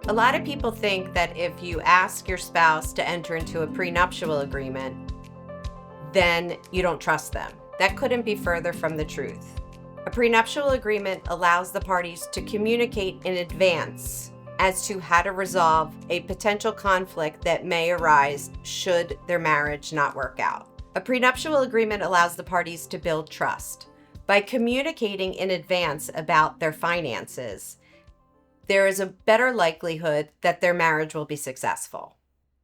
A lot of people think that if you ask your spouse to enter into a prenuptial agreement, then you don't trust them. That couldn't be further from the truth. A prenuptial agreement allows the parties to communicate in advance as to how to resolve a potential conflict that may arise should their marriage not work out. A prenuptial agreement allows the parties to build trust. By communicating in advance about their finances, there is a better likelihood that their marriage will be successful.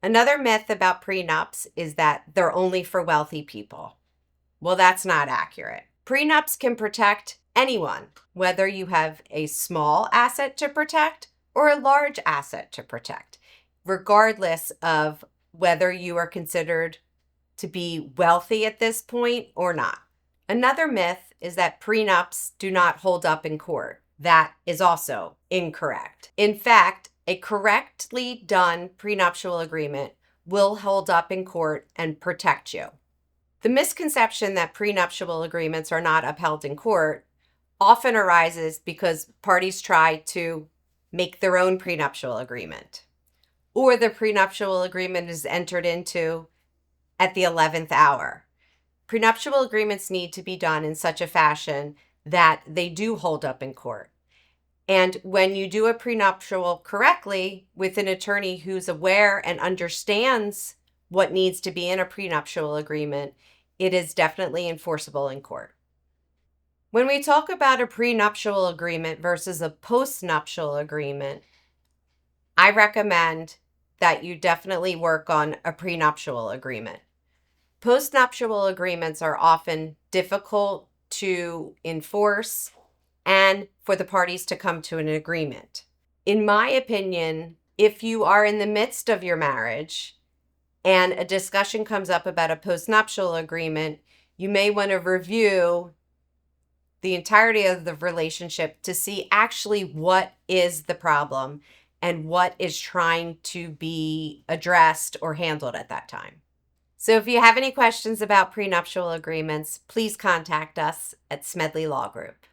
Another myth about prenups is that they're only for wealthy people. Well, that's not accurate. Prenups can protect anyone, whether you have a small asset to protect or a large asset to protect, regardless of whether you are considered to be wealthy at this point or not. Another myth is that prenups do not hold up in court. That is also incorrect. In fact, a correctly done prenuptial agreement will hold up in court and protect you. The misconception that prenuptial agreements are not upheld in court often arises because parties try to make their own prenuptial agreement, or the prenuptial agreement is entered into at the 11th hour. Prenuptial agreements need to be done in such a fashion that they do hold up in court. And when you do a prenuptial correctly with an attorney who's aware and understands what needs to be in a prenuptial agreement, it is definitely enforceable in court. When we talk about a prenuptial agreement versus a postnuptial agreement, I recommend that you definitely work on a prenuptial agreement. Postnuptial agreements are often difficult to enforce and for the parties to come to an agreement. In my opinion, if you are in the midst of your marriage and a discussion comes up about a postnuptial agreement, you may want to review the entirety of the relationship to see actually what is the problem and what is trying to be addressed or handled at that time. So if you have any questions about prenuptial agreements, please contact us at Smedley Law Group.